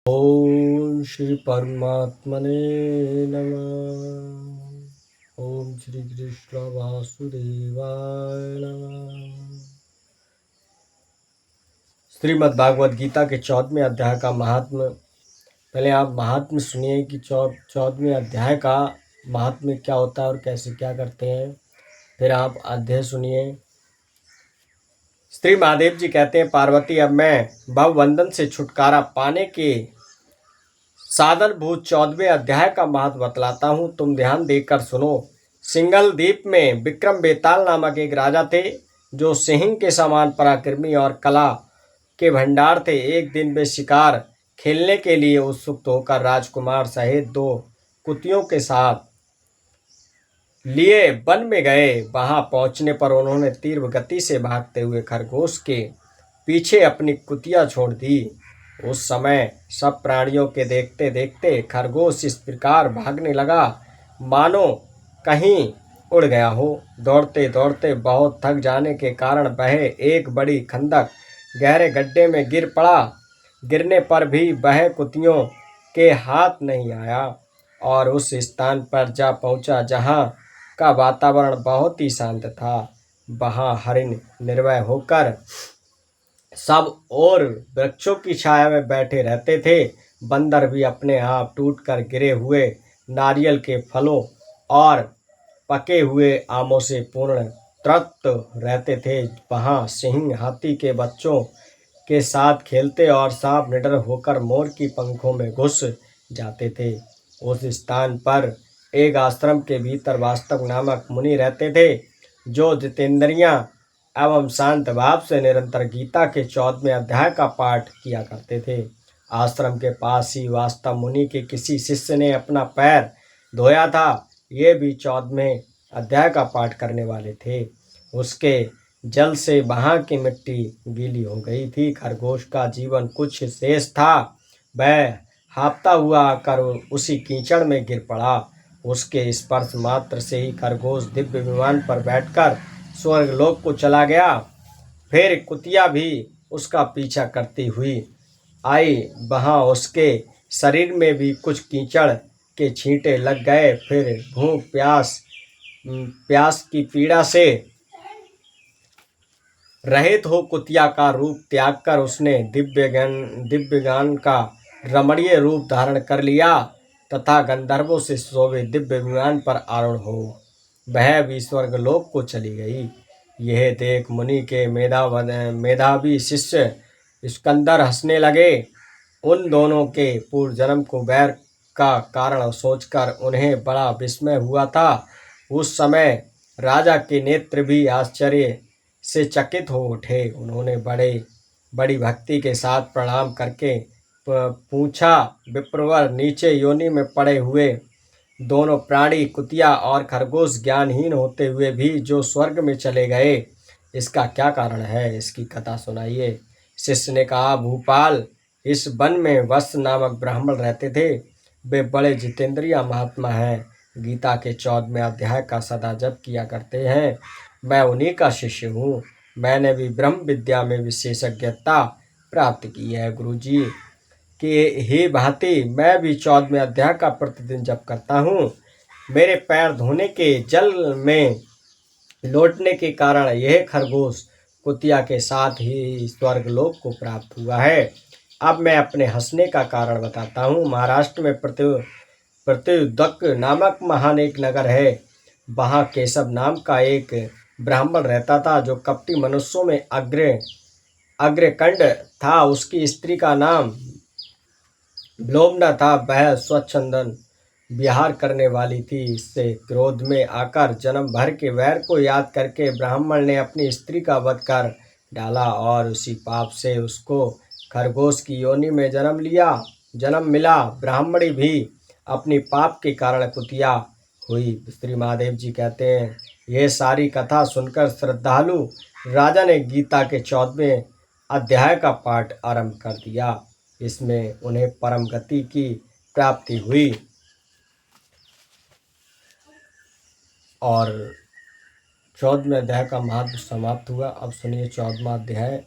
ओम श्री परमात्मने नमः। ओम श्री कृष्ण वासुदेवाय नमः। श्रीमद् भागवत गीता के 14वें अध्याय का महात्म्य। पहले आप महात्म्य सुनिए कि 14वें अध्याय का महात्म्य क्या होता है और कैसे क्या करते हैं। फिर आप अध्याय सुनिए। श्री महादेव जी कहते हैं, पार्वती, अब मैं भवबंधन से छुटकारा पाने के साधन भूत 14वें अध्याय का महत्व बतलाता हूँ, तुम ध्यान देकर सुनो। सिंगल द्वीप में विक्रम बेताल नामक एक राजा थे, जो सिंह के समान पराक्रमी और कला के भंडार थे। एक दिन वे शिकार खेलने के लिए उत्सुक होकर राजकुमार सहित 2 कुतियों के साथ लिए वन में गए। वहां पहुंचने पर उन्होंने तीव्र गति से भागते हुए खरगोश के पीछे अपनी कुतिया छोड़ दी। उस समय सब प्राणियों के देखते देखते खरगोश इस प्रकार भागने लगा मानो कहीं उड़ गया हो। दौड़ते दौड़ते बहुत थक जाने के कारण वह एक बड़ी खंदक गहरे गड्ढे में गिर पड़ा। गिरने पर भी वह कुतियों के हाथ नहीं आया और उस स्थान पर जा पहुंचा जहां का वातावरण बहुत ही शांत था। वहां हरिण निर्भय होकर सब और वृक्षों की छाया में बैठे रहते थे। बंदर भी अपने आप टूटकर गिरे हुए नारियल के फलों और पके हुए आमों से पूर्ण तृप्त रहते थे। वहां सिंह हाथी के बच्चों के साथ खेलते और सांप निडर होकर मोर की पंखों में घुस जाते थे। उस स्थान पर एक आश्रम के भीतर वास्तव नामक मुनि रहते थे, जो जितेंद्रियां एवं शांत भाव से निरंतर गीता के 14वें अध्याय का पाठ किया करते थे। आश्रम के पास ही वास्तव मुनि के किसी शिष्य ने अपना पैर धोया था। ये भी 14वें अध्याय का पाठ करने वाले थे। उसके जल से वहां की मिट्टी गीली हो गई थी। खरगोश का जीवन कुछ शेष था। वह हाँफता हुआ आकर उसी कीचड़ में गिर पड़ा। उसके स्पर्श मात्र से ही खरगोश दिव्य विमान पर बैठकर स्वर्गलोक को चला गया। फिर कुतिया भी उसका पीछा करती हुई आई। वहां उसके शरीर में भी कुछ कीचड़ के छींटे लग गए। फिर भूख प्यास की पीड़ा से रहित हो कुतिया का रूप त्याग कर उसने दिव्यगान का रमणीय रूप धारण कर लिया तथा गंधर्वों से शोभित दिव्य विमान पर आरूढ़ हो वह भी स्वर्गलोक को चली गई। यह देख मुनि के मेधावी शिष्य स्कंदर हंसने लगे। उन दोनों के पूर्व जन्म को वैर का कारण सोचकर उन्हें बड़ा विस्मय हुआ था। उस समय राजा के नेत्र भी आश्चर्य से चकित हो उठे। उन्होंने बड़ी भक्ति के साथ प्रणाम करके पूछा, विप्रवर, नीचे योनि में पड़े हुए दोनों प्राणी कुतिया और खरगोश ज्ञानहीन होते हुए भी जो स्वर्ग में चले गए, इसका क्या कारण है? इसकी कथा सुनाइए। शिष्य ने कहा, भूपाल, इस वन में वत्स नामक ब्राह्मण रहते थे। वे बड़े जितेंद्रिय महात्मा हैं। गीता के 14वें अध्याय का सदा जप किया करते हैं। मैं उन्हीं का शिष्य हूँ। मैंने भी ब्रह्म विद्या में विशेषज्ञता प्राप्त की है। गुरुजी कि ही भांति मैं भी 14वें अध्याय का प्रतिदिन जप करता हूँ। मेरे पैर धोने के जल में लौटने के कारण यह खरगोश कुतिया के साथ ही स्वर्गलोक को प्राप्त हुआ है। अब मैं अपने हंसने का कारण बताता हूँ। महाराष्ट्र में प्रत्युदक नामक महान एक नगर है। वहाँ केशव नाम का एक ब्राह्मण रहता था, जो कपटी मनुष्यों में अग्रकंड था। उसकी स्त्री का नाम विलोमना था। वह स्वच्छंदन विहार करने वाली थी। इससे क्रोध में आकर जन्म भर के वैर को याद करके ब्राह्मण ने अपनी स्त्री का वध कर डाला और उसी पाप से उसको खरगोश की योनि में जन्म मिला। ब्राह्मणी भी अपनी पाप के कारण कुतिया हुई। श्री महादेव जी कहते हैं, यह सारी कथा सुनकर श्रद्धालु राजा ने गीता के 14वें अध्याय का पाठ आरंभ कर दिया। इसमें उन्हें परम गति की प्राप्ति हुई और 14वें अध्याय का महत्व समाप्त हुआ। अब सुनिए 14वां अध्याय।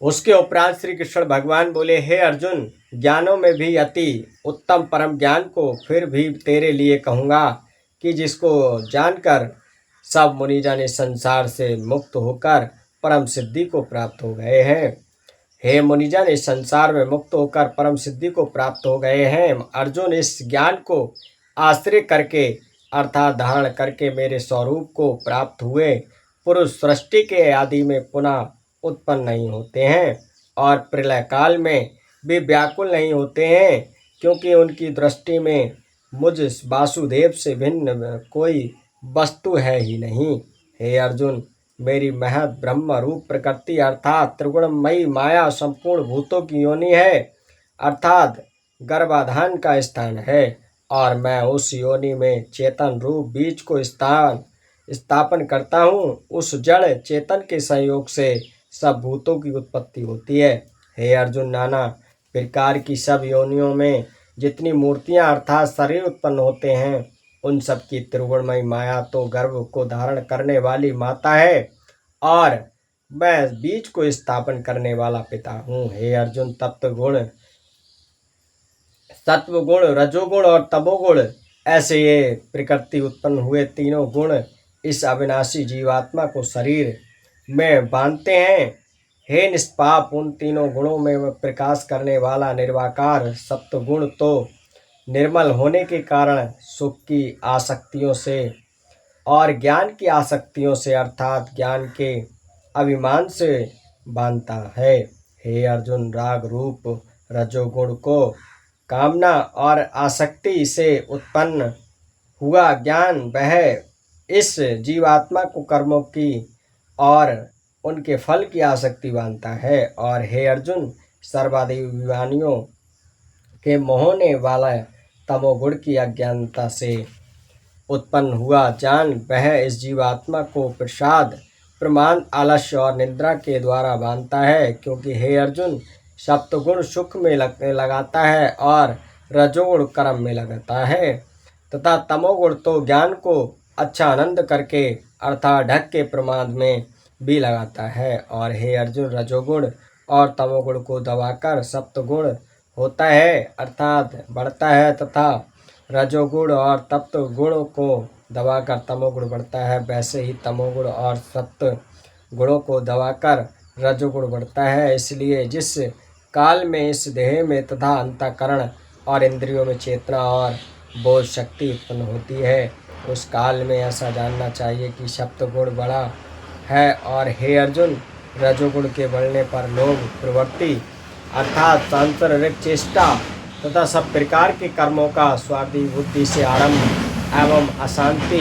उसके उपरांत श्री कृष्ण भगवान बोले, हे अर्जुन, ज्ञानों में भी अति उत्तम परम ज्ञान को फिर भी तेरे लिए कहूँगा कि जिसको जानकर सब मुनिजन इस संसार से मुक्त होकर परम सिद्धि को प्राप्त हो गए हैं। हे मुनिजन, इस संसार में मुक्त होकर परम सिद्धि को प्राप्त हो गए हैं। अर्जुन, इस ज्ञान को आश्रय करके अर्थात धारण करके मेरे स्वरूप को प्राप्त हुए पुरुष सृष्टि के आदि में पुनः उत्पन्न नहीं होते हैं और प्रलय काल में भी व्याकुल नहीं होते हैं, क्योंकि उनकी दृष्टि में मुझ वासुदेव से भिन्न कोई वस्तु है ही नहीं। हे अर्जुन, मेरी महत ब्रह्म रूप प्रकृति अर्थात त्रिगुणमयी माया संपूर्ण भूतों की योनि है, अर्थात गर्भाधान का स्थान है, और मैं उस योनि में चेतन रूप बीज को स्थापन करता हूँ। उस जड़ चेतन के संयोग से सब भूतों की उत्पत्ति होती है। हे अर्जुन, नाना प्रकार की सब योनियों में जितनी मूर्तियां अर्थात शरीर उत्पन्न होते हैं, उन सब की त्रिगुणमयी माया तो गर्भ को धारण करने वाली माता है, और मैं बीज को स्थापन करने वाला पिता हूँ। हे अर्जुन, सत्वगुण, रजोगुण और तमोगुण, ऐसे ये प्रकृति उत्पन्न हुए तीनों गुण इस अविनाशी जीवात्मा को शरीर में बांधते हैं। हे निष्पाप, उन तीनों गुणों में प्रकाश करने वाला निर्वाकार सत्वगुण तो निर्मल होने के कारण सुख की आसक्तियों से और ज्ञान की आसक्तियों से अर्थात ज्ञान के अभिमान से बांधता है। हे अर्जुन, राग रूप रजोगुण को कामना और आसक्ति से उत्पन्न हुआ ज्ञान वह इस जीवात्मा को कर्मों की और उनके फल की आसक्ति बांधता है। और हे अर्जुन, सर्वाधिवानियों के मोहने वाला तमोगुण की अज्ञानता से उत्पन्न हुआ ज्ञान वह इस जीवात्मा को प्रसाद, प्रमाद, आलस्य और निद्रा के द्वारा बांधता है, क्योंकि हे अर्जुन, सप्तगुण सुख में लगाता है और रजोगुण कर्म में लगाता है तथा तमोगुण तो ज्ञान को अच्छा आनंद करके अर्थात ढक के प्रमाद में भी लगाता है। और हे अर्जुन, रजोगुण और तमोगुण को दबाकर सप्तगुण होता है अर्थात बढ़ता है तथा रजोगुण और तप्त गुण को दबाकर तमोगुण बढ़ता है, वैसे ही तमोगुण और सप्त गुणों को दबाकर रजोगुण बढ़ता है। इसलिए जिस काल में इस देह में तथा अंतःकरण और इंद्रियों में चेतना और बोध शक्ति उत्पन्न होती है, उस काल में ऐसा जानना चाहिए कि सप्तगुण बड़ा है। और हे अर्जुन, रजोगुण के बढ़ने पर लोभ, प्रवृत्ति अर्थात सांसारिक चेष्टा तथा सब प्रकार के कर्मों का स्वार्थी बुद्धि से आरंभ एवं अशांति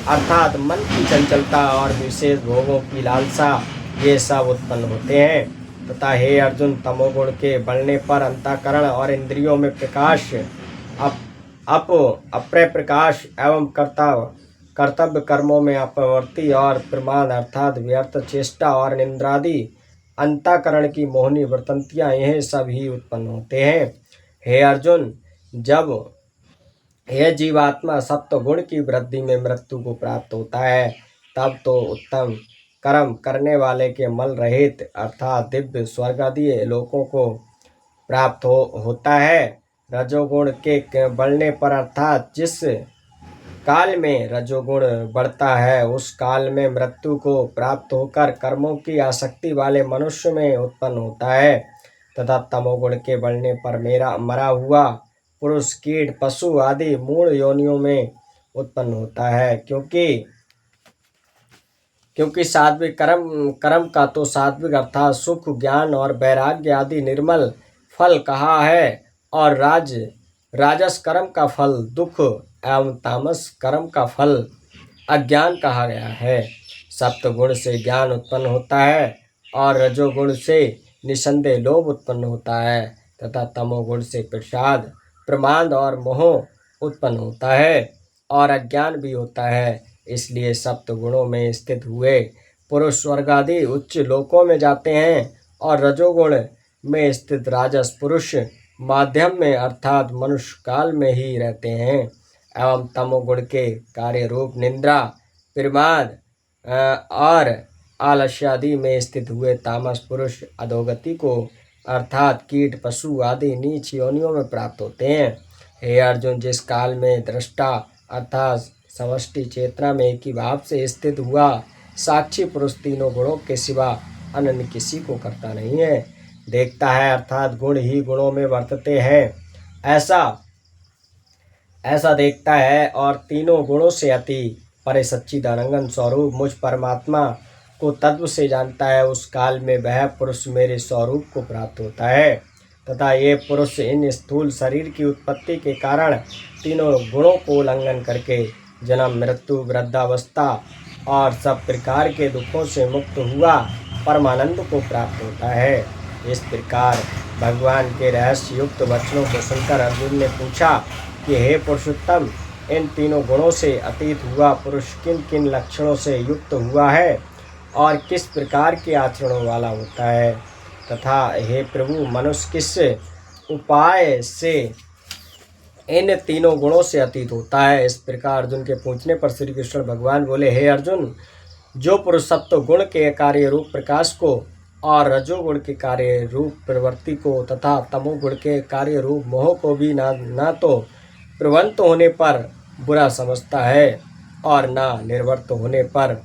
अर्थात मन की चंचलता और विशेष भोगों की लालसा, ये सब उत्पन्न होते हैं। तथा हे अर्जुन, तमोगुण के बढ़ने पर अंतःकरण और इंद्रियों में प्रकाश, अप्रय प्रकाश एवं कर्तव्य कर्मों में अप्रवृत्ति और प्रमाद अर्थात व्यर्थ चेष्टा और निंद्रादि अंतःकरण की मोहनी वृत्तियाँ, यह सब ही उत्पन्न होते हैं। हे अर्जुन, जब यह जीवात्मा सप्तगुण की वृद्धि में मृत्यु को प्राप्त होता है, तब तो उत्तम कर्म करने वाले के मल रहित अर्थात दिव्य स्वर्ग आदि लोकों को प्राप्त होता है। रजोगुण के बढ़ने पर अर्थात जिस काल में रजोगुण बढ़ता है, उस काल में मृत्यु को प्राप्त होकर कर्मों की आसक्ति वाले मनुष्य में उत्पन्न होता है तथा तमोगुण के बढ़ने पर मेरा मरा हुआ पुरुष, कीट, पशु आदि मूढ़ योनियों में उत्पन्न होता है। क्योंकि सात्विक कर्म का तो सात्विक अर्थात सुख, ज्ञान और वैराग्य आदि निर्मल फल कहा है, और राजस कर्म का फल दुख एवं तामस कर्म का फल अज्ञान कहा गया है। सप्तगुण से ज्ञान उत्पन्न होता है और रजोगुण से निसंदेह लोभ उत्पन्न होता है तथा तमोगुण से प्रसाद, प्रमाद और मोह उत्पन्न होता है और अज्ञान भी होता है। इसलिए सप्त गुणों में स्थित हुए पुरुष स्वर्ग आदि उच्च लोकों में जाते हैं और रजोगुण में स्थित राजस पुरुष माध्यम में अर्थात मनुष्य काल में ही रहते हैं एवं तमोगुण के कार्य रूप निंद्रा, प्रमाद और आलस्यादि में स्थित हुए तामस पुरुष अधोगति को अर्थात कीट पशु आदि नीच योनियों में प्राप्त होते हैं। हे अर्जुन, जिस काल में दृष्टा अर्थात समष्टि चेतना में एक ही भाव से स्थित हुआ साक्षी पुरुष तीनों गुणों के सिवा अन्य किसी को करता नहीं है, देखता है अर्थात गुण ही गुणों में वर्तते हैं, ऐसा देखता है और तीनों गुणों से अति परे सच्चिदानंद स्वरूप मुझ परमात्मा को तत्व से जानता है, उस काल में वह पुरुष मेरे स्वरूप को प्राप्त होता है तथा ये पुरुष इन स्थूल शरीर की उत्पत्ति के कारण तीनों गुणों को उल्लंघन करके जन्म मृत्यु वृद्धावस्था और सब प्रकार के दुखों से मुक्त हुआ परमानंद को प्राप्त होता है। इस प्रकार भगवान के रहस्य युक्त वचनों को सुनकर अर्जुन ने पूछा कि हे पुरुषोत्तम, इन तीनों गुणों से अतीत हुआ पुरुष किन किन लक्षणों से युक्त हुआ है और किस प्रकार के आचरणों वाला होता है, तथा हे प्रभु, मनुष्य किस उपाय से इन तीनों गुणों से अतीत होता है। इस प्रकार अर्जुन के पूछने पर श्री कृष्ण भगवान बोले, हे अर्जुन, जो पुरुष सत्व गुण के कार्य रूप प्रकाश को और रजोगुण के कार्य रूप प्रवृत्ति को तथा तमोगुण के कार्य रूप मोह को भी ना तो प्रवृत्त होने पर बुरा समझता है और ना निर्वर्त होने पर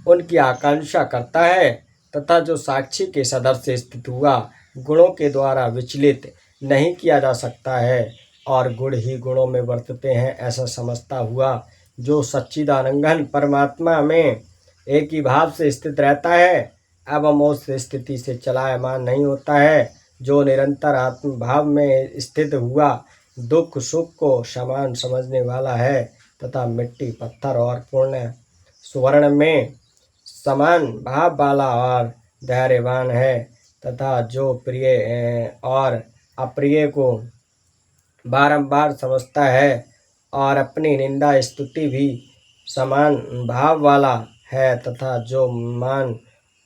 उनकी आकांक्षा करता है, तथा जो साक्षी के सदस्य स्थित हुआ गुणों के द्वारा विचलित नहीं किया जा सकता है और गुण ही गुणों में वर्तते हैं, ऐसा समझता हुआ जो सच्चिदानंद परमात्मा में एक ही भाव से स्थित रहता है एवं उस स्थिति से चलायमान नहीं होता है, जो निरंतर आत्म भाव में स्थित हुआ दुख सुख को समान समझने वाला है तथा मिट्टी पत्थर और पूर्ण सुवर्ण में समान भाव वाला और धैर्यवान है तथा जो प्रिय और अप्रिय को बारंबार समझता है और अपनी निंदा स्तुति भी समान भाव वाला है तथा जो मान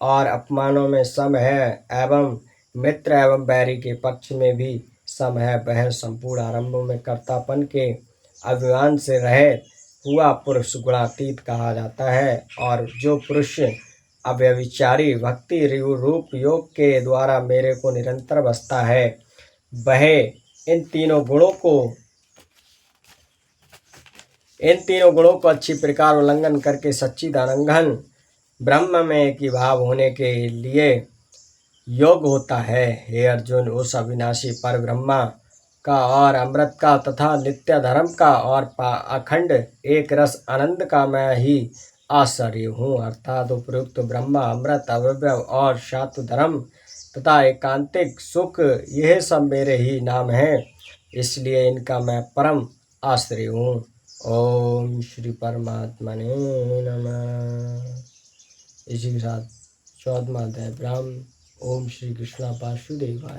और अपमानों में सम है एवं मित्र एवं बैरी के पक्ष में भी सम है, वह संपूर्ण आरंभों में कर्तापन के अभिमान से रहित हुआ पुरुष गुणातीत कहा जाता है। और जो पुरुष अव्यभिचारी भक्ति रूप योग के द्वारा मेरे को निरंतर बसता है, वह इन तीनों गुणों को अच्छी प्रकार उल्लंघन करके सच्चिदानंद ब्रह्म में एक ही भाव होने के लिए योग होता है। हे अर्जुन, उस अविनाशी पर ब्रह्मा का और अमृत का तथा नित्य धर्म का और अखंड एक रस आनंद का मैं ही आश्चर्य हूँ, अर्थात उपयुक्त ब्रह्मा अमृत अवयव और शात्व धर्म तथा एकांतिक सुख, यह सब मेरे ही नाम हैं, इसलिए इनका मैं परम आश्रय हूँ। ओम श्री परमात्मने नमः। इसी के साथ 14वां अध्याय ब्रह्म। ओम श्री कृष्ण वासुदेवाय।